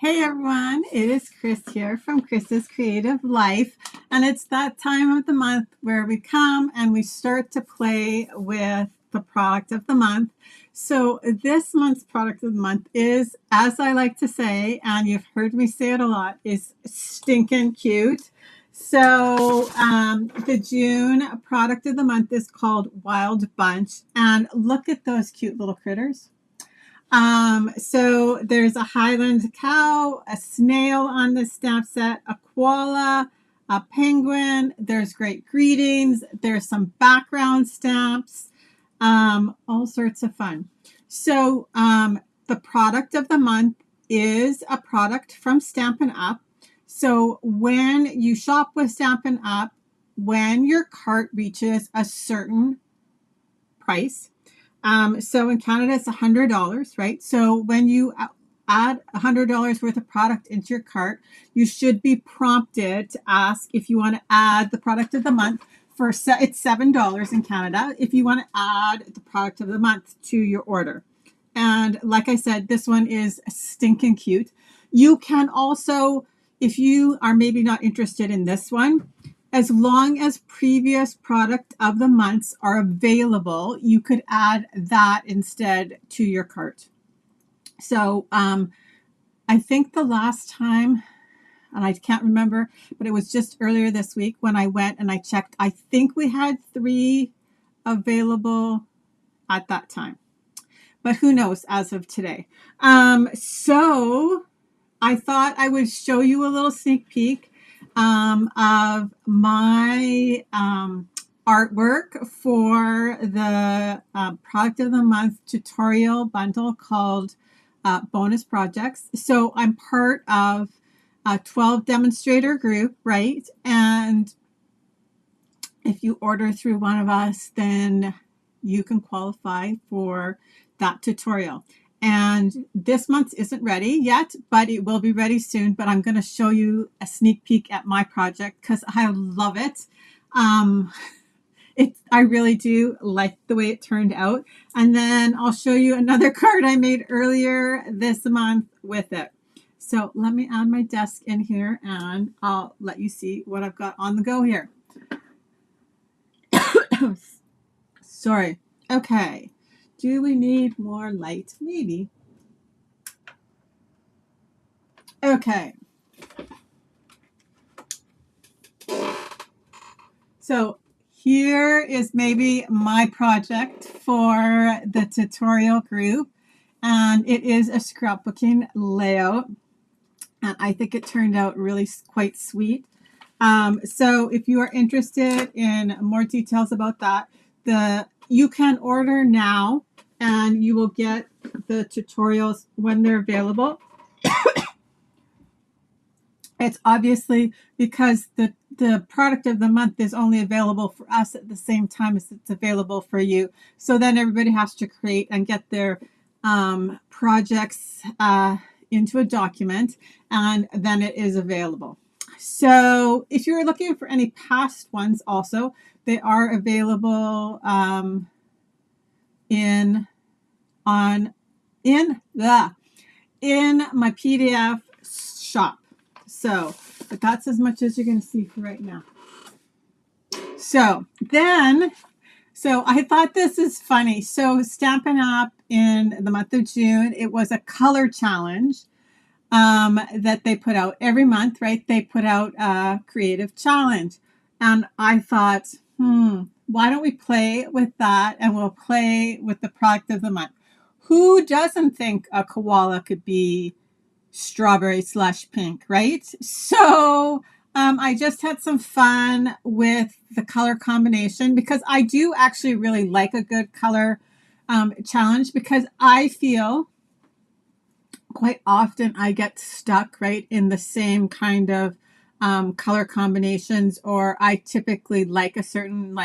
Hey everyone, it is Chris here from Chris's Creative Life, and it's that time of the month where we come and we start to play with the product of the month. So this month's product of the month is, as I like to say, and you've heard me say it a lot, is stinkin' cute. So the June product of the month is called Wild Bunch, and look at those cute little critters. So there's a Highland cow, a snail on this stamp set, a koala, a penguin. There's great greetings. There's some background stamps, all sorts of fun. So the product of the month is a product from Stampin' Up. So when you shop with Stampin' Up, when your cart reaches a certain price, so in Canada, it's $100, right? So when you add $100 worth of product into your cart, you should be prompted to ask if you want to add the product of the month. It's $7 in Canada if you want to add the product of the month to your order. And like I said, this one is stinking cute. You can also, if you are maybe not interested in this one, as long as previous product of the months are available, you could add that instead to your cart. So I think the last time, and I can't remember, but it was just earlier this week when I went and I checked, I think we had 3 available at that time. But who knows as of today. So I thought I would show you a little sneak peek of my artwork for the product of the month tutorial bundle called bonus projects. So I'm part of a 12 demonstrator group, right? And if you order through one of us, then you can qualify for that tutorial. And this month isn't ready yet, but it will be ready soon. But I'm going to show you a sneak peek at my project because I love it. I really do like the way it turned out. And then I'll show you another card I made earlier this month with it. So let me add my desk in here and I'll let you see what I've got on the go here. Sorry. Okay. Do we need more light? Maybe. Okay. So here is maybe my project for the tutorial group. And it is a scrapbooking layout. And I think it turned out really quite sweet. So if you are interested in more details about that, you can order now and you will get the tutorials when they're available. It's obviously because the product of the month is only available for us at the same time as it's available for you. So then everybody has to create and get their projects into a document, and then it is available. So if you're looking for any past ones also, they are available in my PDF shop. So, but that's as much as you're going to see for right now. So I thought this is funny. So Stampin' Up! In the month of June, it was a color challenge that they put out every month, right? They put out a creative challenge. And I thought, why don't we play with that and we'll play with the product of the month? Who doesn't think a koala could be strawberry/pink, right? So I just had some fun with the color combination because I do actually really like a good color challenge because I feel quite often I get stuck right in the same kind of color combinations, or I typically like a certain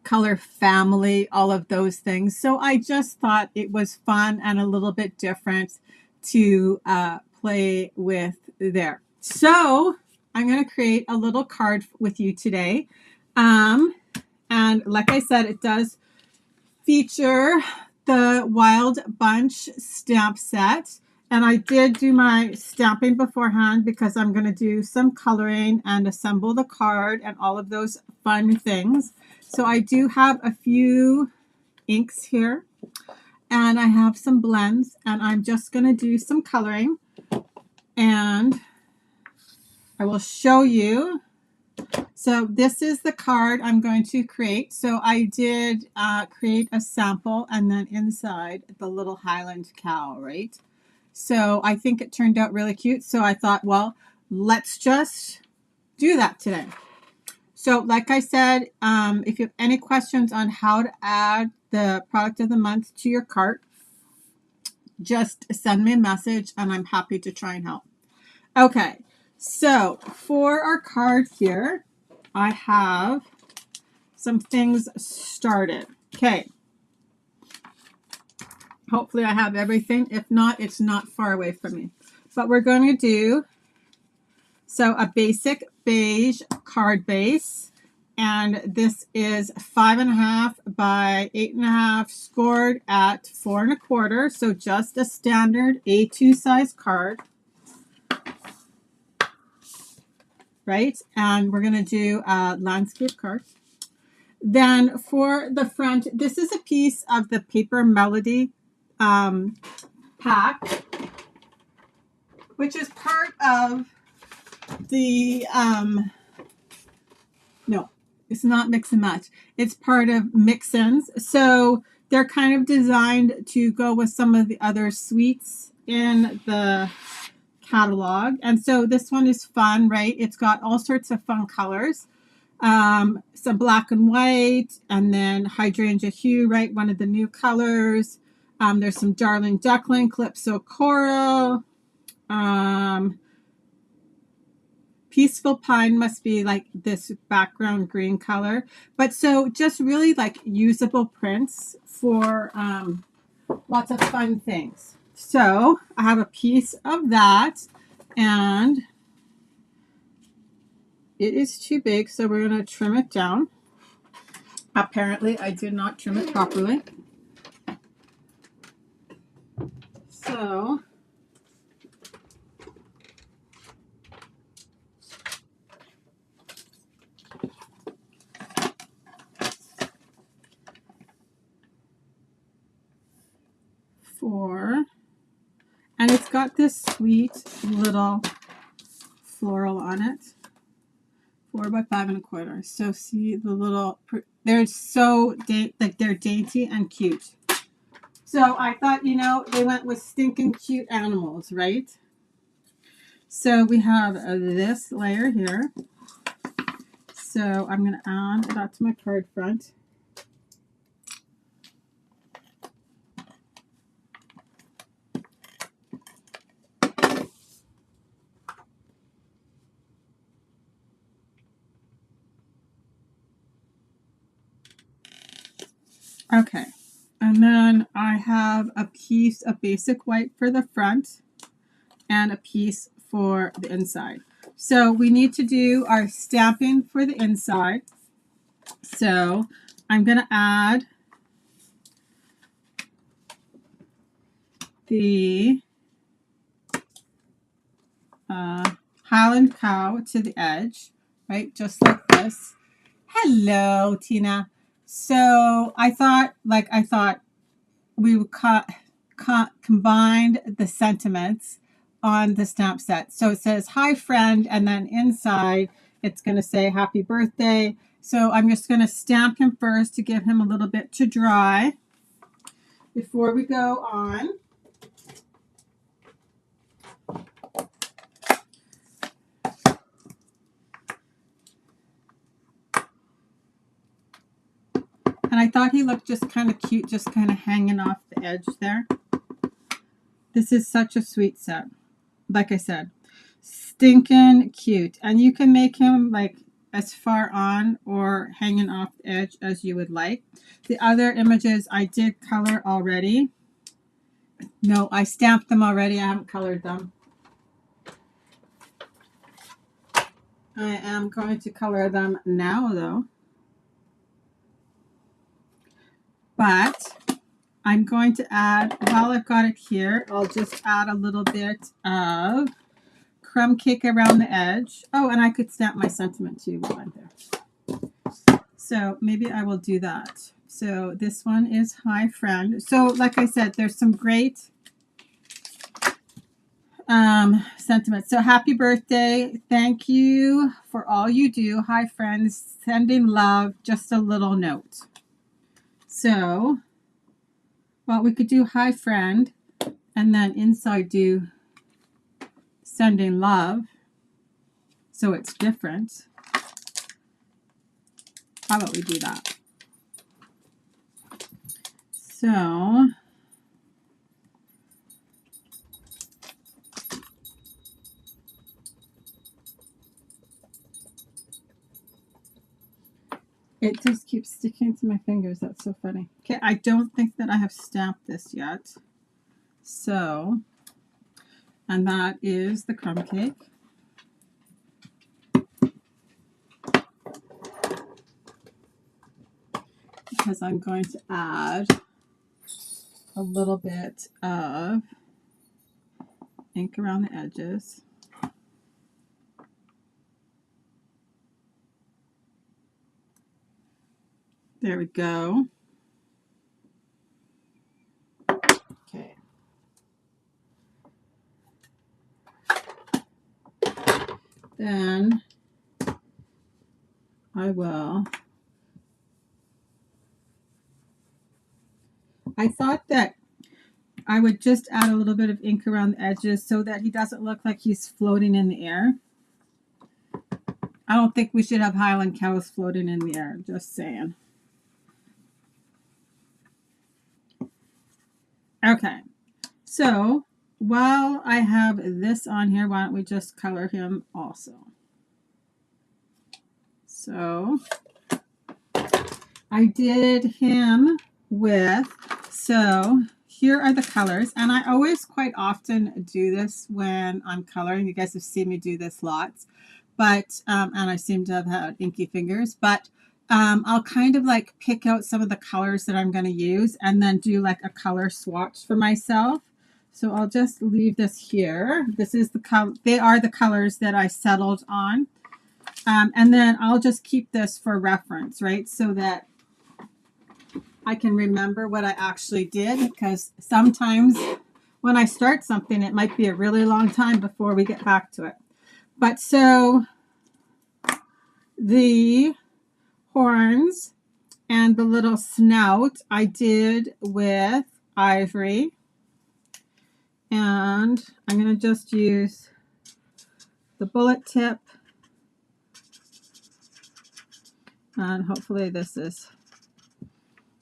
color family, all of those things. So I just thought it was fun and a little bit different to play with there. So I'm going to create a little card with you today. And like I said, it does feature the Wild Bunch stamp set. And I did do my stamping beforehand because I'm going to do some coloring and assemble the card and all of those fun things. So I do have a few inks here, and I have some blends, and I'm just going to do some coloring, and I will show you. So this is the card I'm going to create. So I did create a sample, and then inside the little Highland cow, right? So I think it turned out really cute. So I thought, well, let's just do that today. So like I said, if you have any questions on how to add the product of the month to your cart, just send me a message and I'm happy to try and help. Okay, so for our card here, I have some things started. Okay. Hopefully I have everything. If not, it's not far away from me. But we're going to do, so a basic beige card base. And this is 5.5 by 8.5, scored at 4 1/4. So just a standard A2 size card. Right? And we're going to do a landscape card. Then for the front, this is a piece of the Paper Melody pack, which is part of the, no, it's not Mix and Match. It's part of Mix-Ins. So they're kind of designed to go with some of the other sweets in the catalog. And so this one is fun, right? It's got all sorts of fun colors. Some black and white, and then hydrangea hue, right? One of the new colors. There's some Darling Duckling, Calypso Coral. Peaceful Pine must be like this background green color. But so just really like usable prints for lots of fun things. So I have a piece of that, and it is too big, so we're going to trim it down. Apparently, I did not trim it properly. So and it's got this sweet little floral on it. 4 by 5 1/4. So see the little, they're so like they're dainty and cute. So I thought, you know, they went with stinking cute animals, right? So we have this layer here. So I'm going to add that to my card front. Okay, and then I have a piece of basic white for the front and a piece for the inside. So we need to do our stamping for the inside. So I'm going to add the Highland cow to the edge, right? Just like this. Hello, Tina. So I thought we would combine the sentiments on the stamp set. So it says, hi friend, and then inside it's going to say happy birthday. So I'm just going to stamp him first to give him a little bit to dry before we go on. And I thought he looked just kind of cute, just kind of hanging off the edge there. This is such a sweet set. Like I said, stinking cute. And you can make him like as far on or hanging off the edge as you would like. The other images I did color already. No, I stamped them already. I haven't colored them. I am going to color them now though. But I'm going to add, while I've got it here, I'll just add a little bit of crumb cake around the edge. Oh, and I could stamp my sentiment too while I'm there. So maybe I will do that. So this one is Hi Friend. So like I said, there's some great sentiments. So happy birthday. Thank you for all you do. Hi friends. Sending love. Just a little note. So, well, we could do hi friend and then inside do sending love. So it's different. How about we do that? So it just keeps sticking to my fingers. That's so funny. Okay, I don't think that I have stamped this yet. So, and that is the crumb cake. Because I'm going to add a little bit of ink around the edges. There we go. Okay. Then I thought that I would just add a little bit of ink around the edges so that he doesn't look like he's floating in the air. I don't think we should have Highland cows floating in the air, just saying. Okay, so while I have this on here, why don't we just color him also? So I did him with, so here are the colors, and I always quite often do this when I'm coloring. You guys have seen me do this lots, but and I seem to have had inky fingers, but I'll kind of like pick out some of the colors that I'm going to use and then do like a color swatch for myself. So I'll just leave this here. This is the color, they are the colors that I settled on. And then I'll just keep this for reference, right? So that I can remember what I actually did, because sometimes when I start something, it might be a really long time before we get back to it. But so the horns and the little snout I did with ivory. And I'm going to just use the bullet tip. And hopefully this is,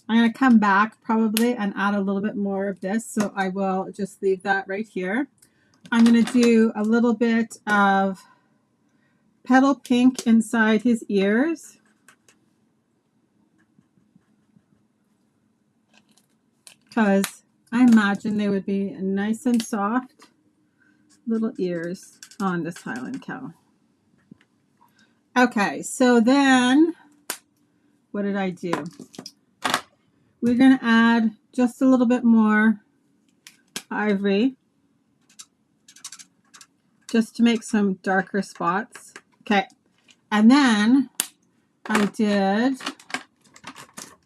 I'm going to come back probably and add a little bit more of this. So I will just leave that right here. I'm going to do a little bit of petal pink inside his ears. Because I imagine they would be nice and soft little ears on this Highland cow. Okay, so then what did I do? We're going to add just a little bit more ivory just to make some darker spots. Okay, and then I did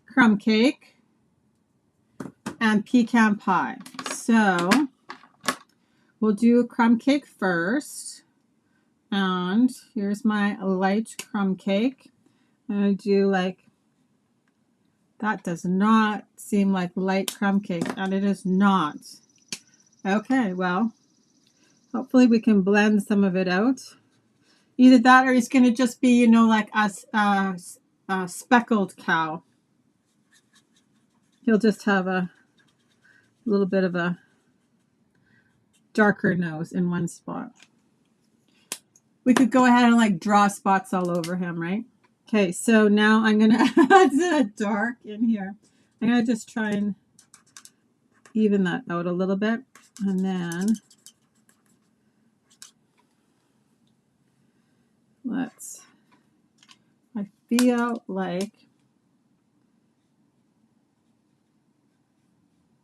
crumb cake and pecan pie. So we'll do crumb cake first. And here's my light crumb cake. I'm going to do like, that does not seem like light crumb cake, and it is not. Okay, well, hopefully we can blend some of it out. Either that or it's going to just be, you know, like a speckled cow. He'll just have a little bit of a darker nose in one spot. We could go ahead and like draw spots all over him, right? Okay, so now I'm going to add the dark in here. I'm going to just try and even that out a little bit. And then I feel like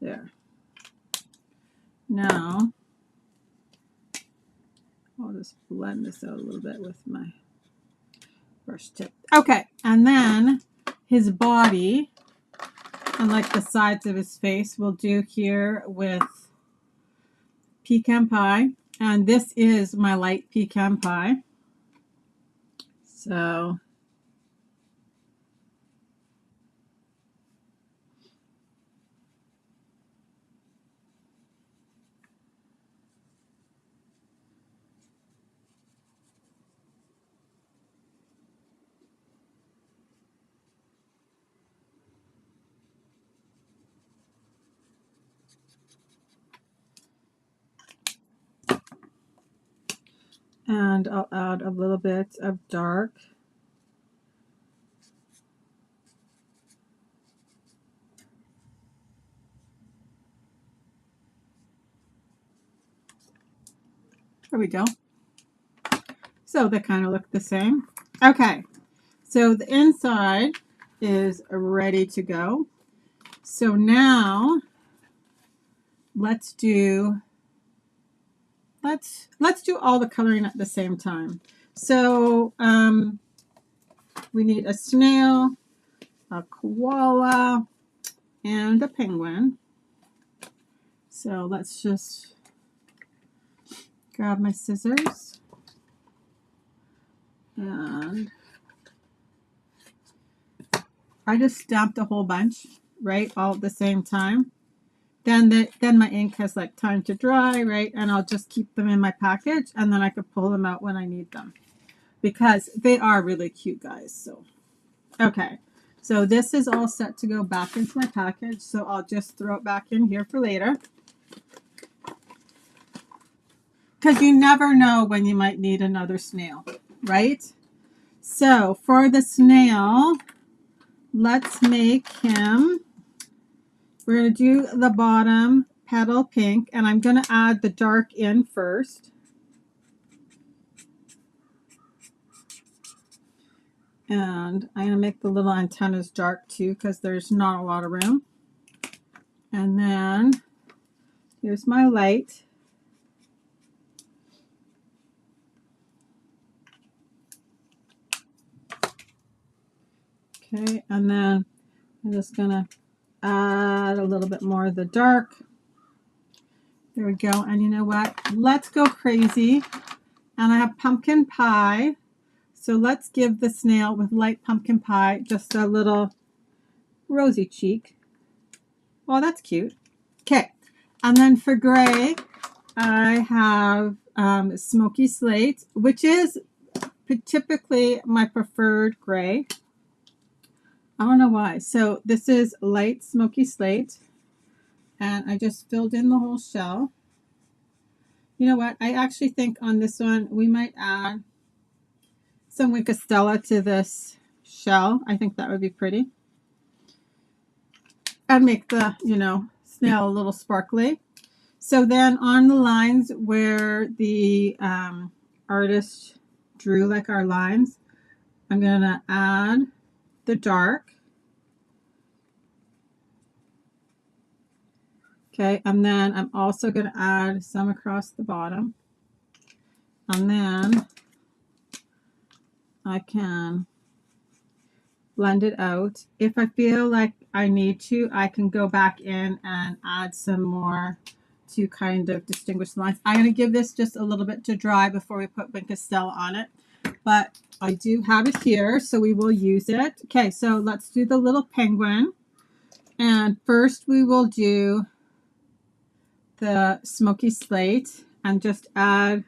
There. Now, I'll just blend this out a little bit with my brush tip. Okay, and then his body, and like the sides of his face, we'll do here with pecan pie. And this is my light pecan pie. So and I'll add a little bit of dark. There we go. So they kind of look the same. Okay, so the inside is ready to go. So now let's do all the coloring at the same time. So we need a snail, a koala, and a penguin. So let's just grab my scissors and I just stamped a whole bunch, right, all at the same time. Then my ink has like time to dry, right, and I'll just keep them in my package, and then I could pull them out when I need them because they are really cute, guys. So okay, so this is all set to go back into my package, so I'll just throw it back in here for later. Because you never know when you might need another snail, right? So for the snail, let's make him, we're going to do the bottom petal pink, and I'm going to add the dark in first. And I'm going to make the little antennas dark too because there's not a lot of room. And then here's my light. Okay, and then I'm just going to add a little bit more of the dark. There we go. And you know what? Let's go crazy. And I have pumpkin pie. So let's give the snail with light pumpkin pie just a little rosy cheek. Oh, that's cute. Okay. And then for gray, I have smoky slate, which is typically my preferred gray. I don't know why. So this is light smoky slate. And I just filled in the whole shell. You know what? I actually think on this one, we might add some Winkostella to this shell. I think that would be pretty. And make the, snail a little sparkly. So then on the lines where the artist drew like our lines, I'm going to add the dark. Okay, and then I'm also going to add some across the bottom. And then I can blend it out. If I feel like I need to, I can go back in and add some more to kind of distinguish the lines. I'm going to give this just a little bit to dry before we put Winkostella on it. But I do have it here, so we will use it. Okay, so let's do the little penguin. And first we will do the smoky slate and just add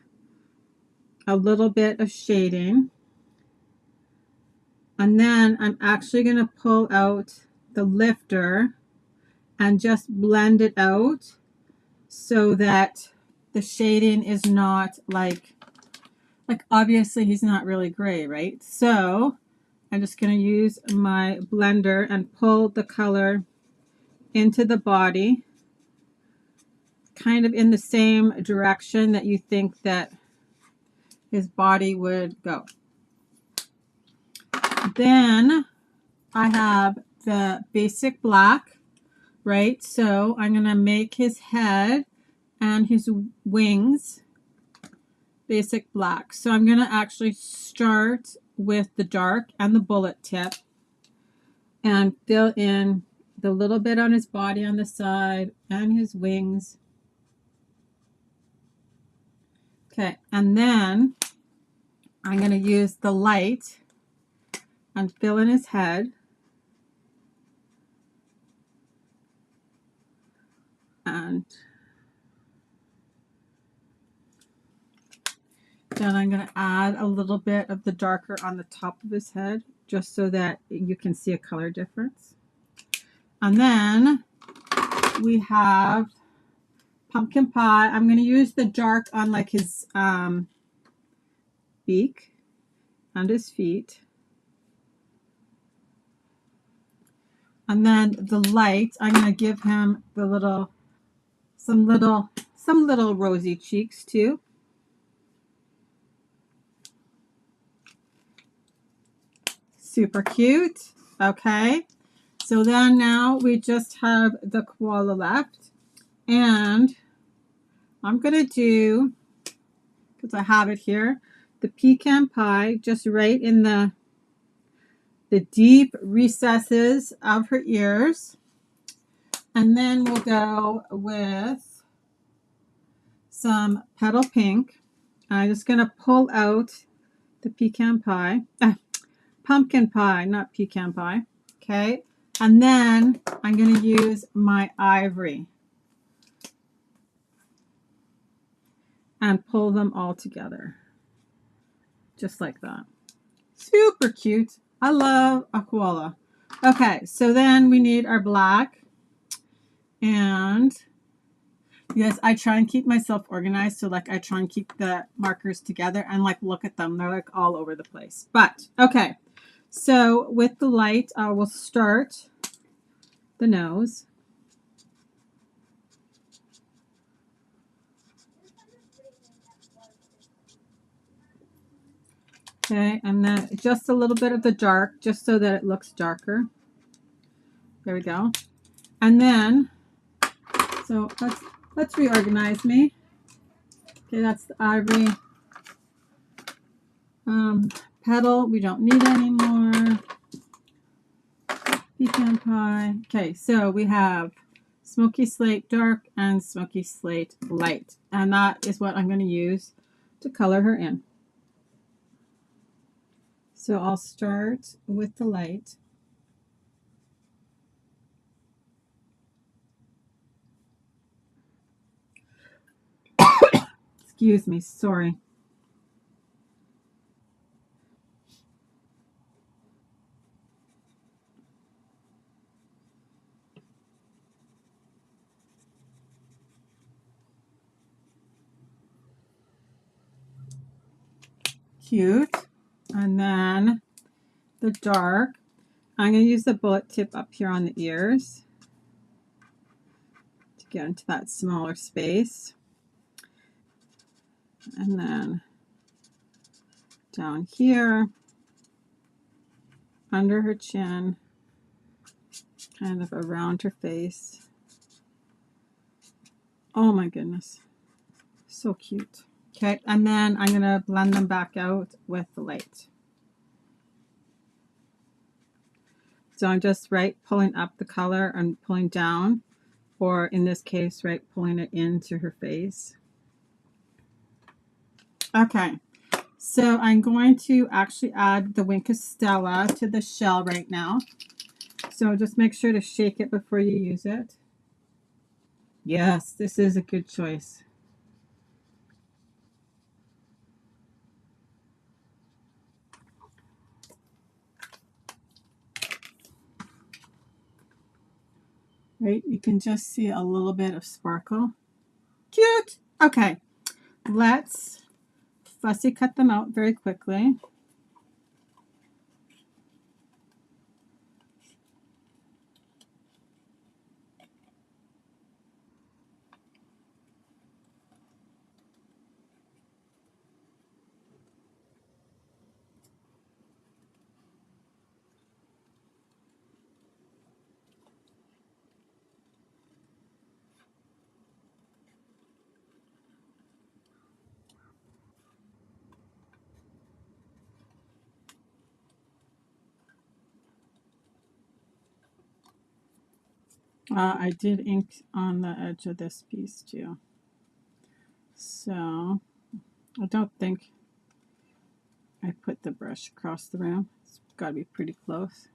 a little bit of shading. And then I'm actually going to pull out the lifter and just blend it out so that the shading is not like obviously he's not really gray, right? So I'm just going to use my blender and pull the color into the body, kind of in the same direction that you think that his body would go. Then I have the basic black right? So I'm going to make his head and his wings basic black. So I'm going to actually start with the dark and the bullet tip and fill in the little bit on his body on the side and his wings. Okay, and then I'm going to use the light and fill in his head. And then I'm going to add a little bit of the darker on the top of his head, just so that you can see a color difference. And then we have pumpkin pie. I'm going to use the dark on like his beak and his feet. And then the light, I'm going to give him the some little rosy cheeks too. Super cute. Okay. So then now we just have the koala left. And I'm going to do, because I have it here, the pecan pie just right in the deep recesses of her ears. And then we'll go with some petal pink. I'm just going to pull out the pecan pie. Pumpkin pie, not pecan pie. Okay. And then I'm going to use my ivory and pull them all together. Just like that. Super cute. I love a koala. Okay, so then we need our black. And yes, I try and keep myself organized. So like I try and keep the markers together and like look at them. They're like all over the place. But okay, so with the light, I will start the nose. Okay, and then just a little bit of the dark, just so that it looks darker. There we go. And then, so let's reorganize me. Okay, that's the ivory. Petal, we don't need anymore. Pecan pie. Okay, so we have smoky slate dark and smoky slate light. And that is what I'm going to use to color her in. So I'll start with the light. Excuse me, sorry. Cute. And then the dark. I'm going to use the bullet tip up here on the ears to get into that smaller space. And then down here, under her chin, kind of around her face. Oh my goodness. So cute. Okay, and then I'm going to blend them back out with the light. So I'm just pulling up the color and pulling down, or in this case, pulling it into her face. Okay, so I'm going to actually add the Wink of Stella to the shell right now. So just make sure to shake it before you use it. Yes, this is a good choice. Right, you can just see a little bit of sparkle. Cute. Okay, let's fussy cut them out very quickly. I did ink on the edge of this piece too. So I don't think I put the brush across the rim. It's got to be pretty close.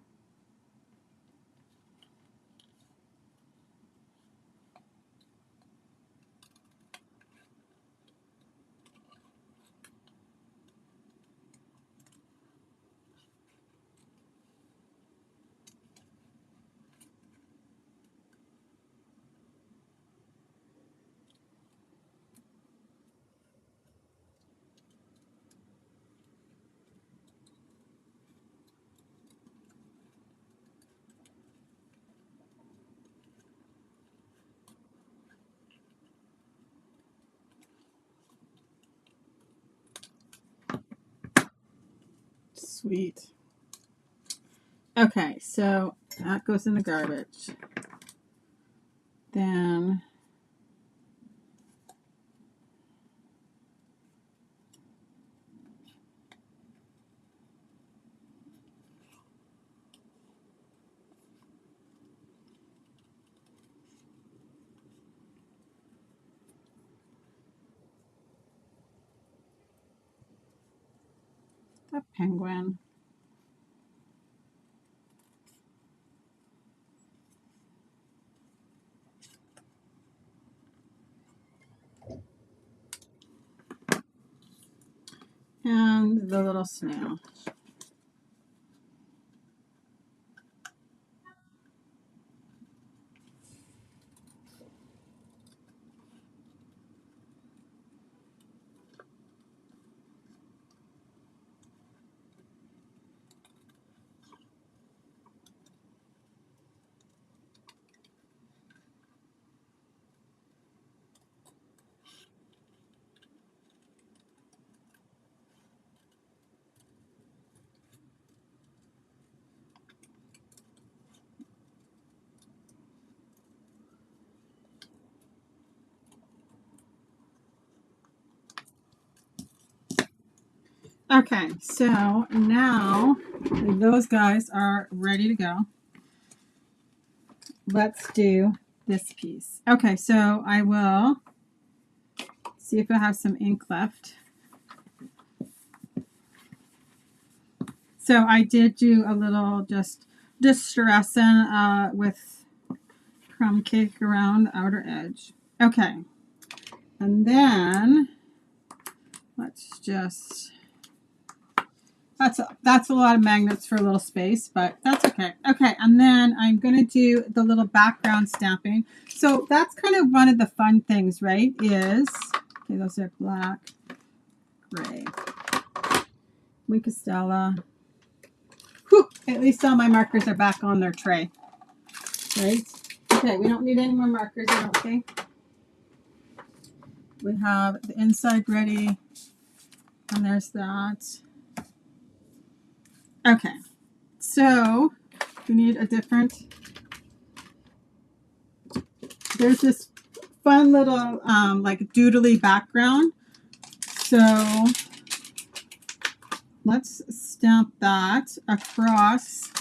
Sweet. Okay, so that goes in the garbage. Then the penguin. And the little snail. Okay, so now those guys are ready to go. Let's do this piece. Okay, so I will see if I have some ink left. So I did do a little just distressing with crumb cake around the outer edge. Okay, and then let's just, that's a lot of magnets for a little space, but that's okay. Okay, and then I'm going to do the little background stamping. So that's kind of one of the fun things, right, is, okay, those are black, gray, Winkestella. Whew, at least all my markers are back on their tray, right? Okay, we don't need any more markers, I don't think. We have the inside ready, and there's that. Okay, so we need a different, there's this fun little like doodly background. So let's stamp that across.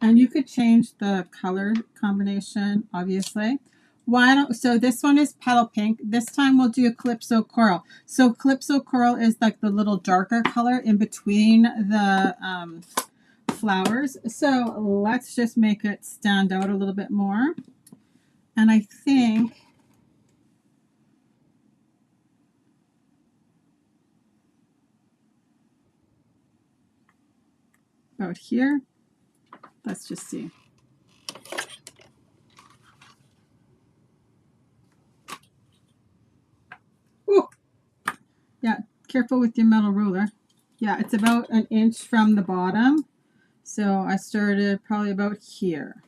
And you could change the color combination, obviously. Why don't, so this one is petal pink. This time we'll do a Calypso Coral. So Calypso Coral is like the little darker color in between the flowers. So let's just make it stand out a little bit more. And I think about here. Let's just see. Ooh. Yeah, careful with your metal ruler. Yeah, it's about an inch from the bottom. So I started probably about here.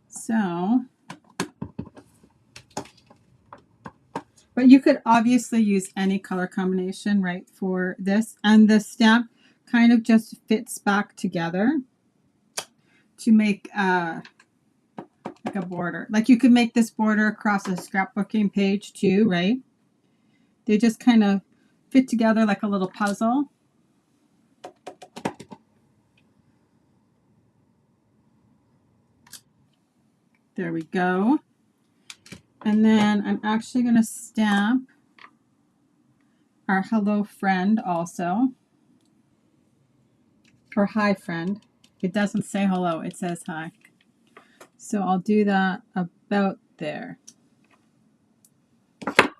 So, but you could obviously use any color combination, right, for this. And the stamp kind of just fits back together to make like a border. Like you could make this border across a scrapbooking page too, right? They just kind of fit together like a little puzzle. There we go. And then I'm actually going to stamp our hello friend also. Or hi friend. It doesn't say hello, it says hi. So I'll do that about there.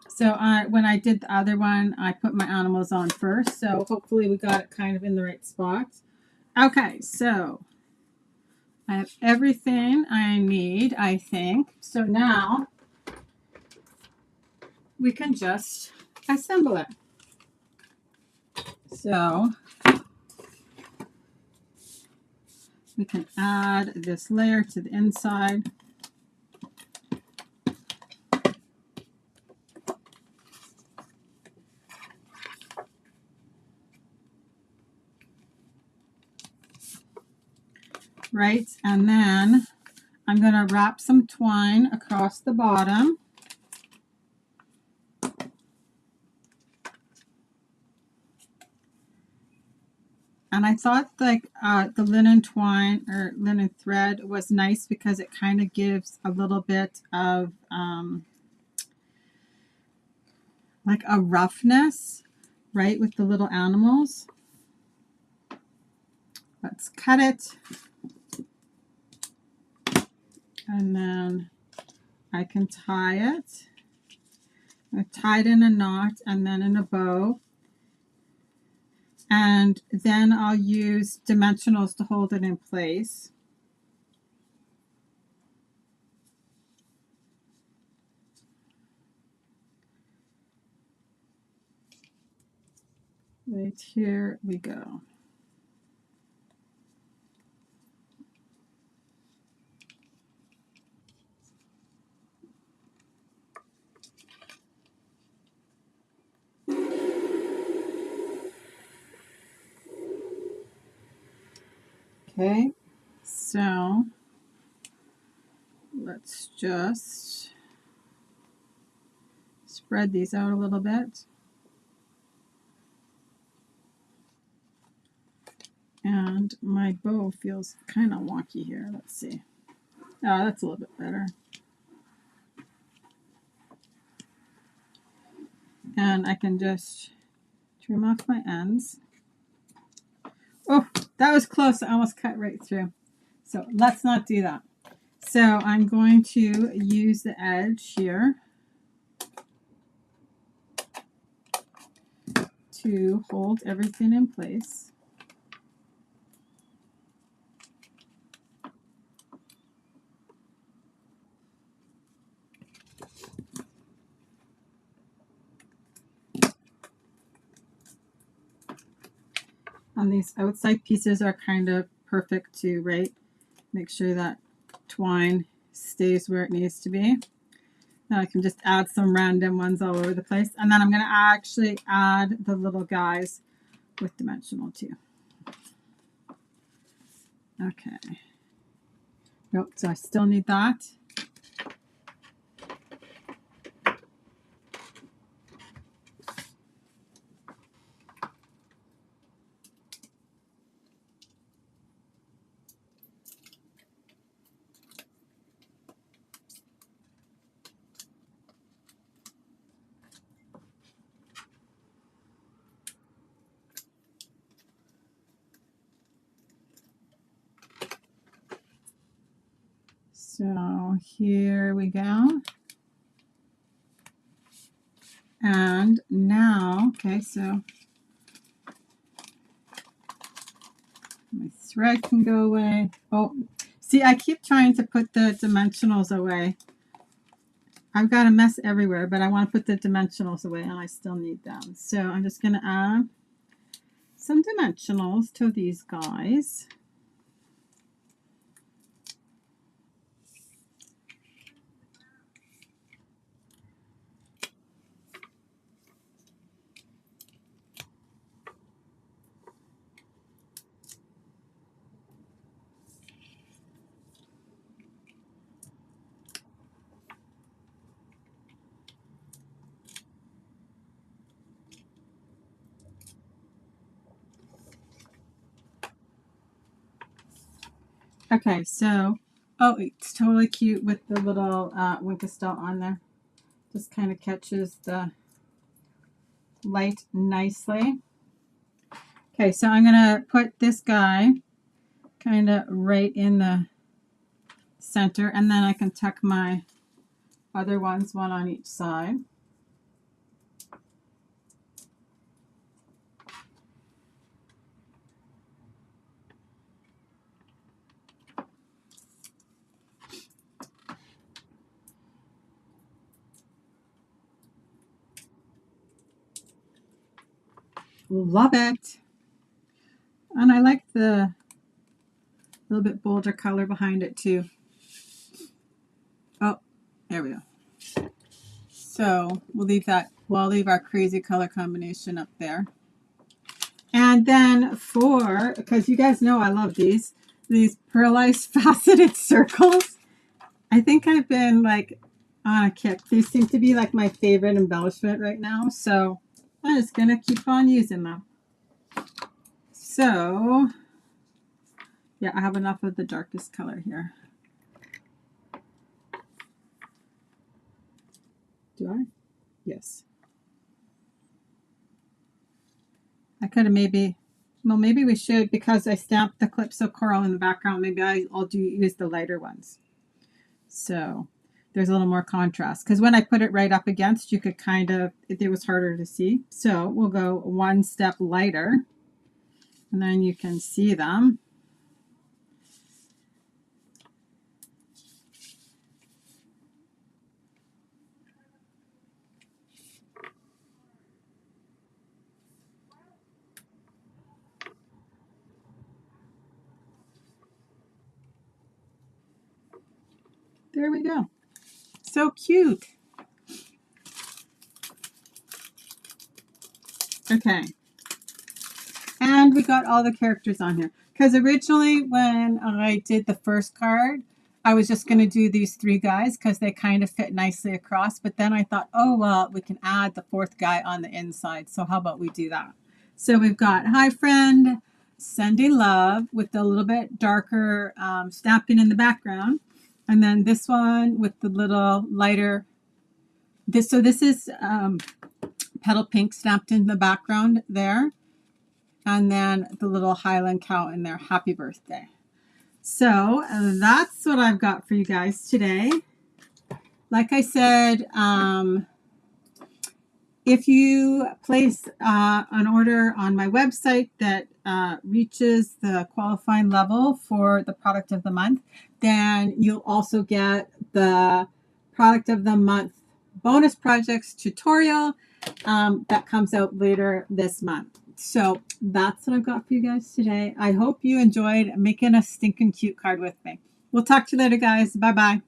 So when I did the other one, I put my animals on first. So hopefully we got it kind of in the right spot. Okay, so I have everything I need, I think. So now we can just assemble it. So we can add this layer to the inside. Right, and then I'm going to wrap some twine across the bottom. And I thought like the linen twine or linen thread was nice because it kind of gives a little bit of like a roughness, right, with the little animals. Let's cut it. And then I can tie it. I tie it in a knot and then in a bow. And then I'll use dimensionals to hold it in place. Right here we go. Okay, so let's just spread these out a little bit. And my bow feels kind of wonky here. Let's see. Oh, that's a little bit better. And I can just trim off my ends. Oh, that was close. I almost cut right through. So let's not do that. So I'm going to use the edge here to hold everything in place. And these outside pieces are kind of perfect too, right? Make sure that twine stays where it needs to be. Now I can just add some random ones all over the place. And then I'm going to actually add the little guys with dimensional too. Okay. Nope, so I still need that. So here we go. And now, okay, so my thread can go away. Oh, see, I keep trying to put the dimensionals away. I've got a mess everywhere, but I want to put the dimensionals away, and I still need them. So I'm just going to add some dimensionals to these guys. Okay, so Oh, it's totally cute with the little Winkestel on there. Just kind of catches the light nicely. Okay, so I'm going to put this guy kind of right in the center, and then I can tuck my other ones, one on each side. Love it. And I like the little bit bolder color behind it too. Oh, there we go. So we'll leave that, we'll leave our crazy color combination up there. And then because you guys know I love these pearlized faceted circles. I think I've been like on a kick. These seem to be like my favorite embellishment right now. So I'm just going to keep on using them. So yeah, I have enough of the darkest color here. Do I? Yes. I could have maybe we should, because I stamped the Calypso Coral in the background, maybe I'll use the lighter ones. So there's a little more contrast, because when I put it right up against, you could kind of, it was harder to see. So we'll go one step lighter, and then you can see them. There we go. So cute. Okay. And we got all the characters on here. Because originally when I did the first card, I was just going to do these 3 guys because they kind of fit nicely across. But then I thought, oh, well, we can add the 4th guy on the inside. So how about we do that? So we've got Hi Friend, Sending Love with a little bit darker stamping in the background. And then this one with the little lighter. This is Petal Pink stamped in the background there. And then the little Highland cow in there. Happy birthday. So that's what I've got for you guys today. Like I said, if you place an order on my website that reaches the qualifying level for the product of the month, then you'll also get the product of the month bonus projects tutorial that comes out later this month. So that's what I've got for you guys today. I hope you enjoyed making a stinking cute card with me. We'll talk to you later, guys. Bye-bye.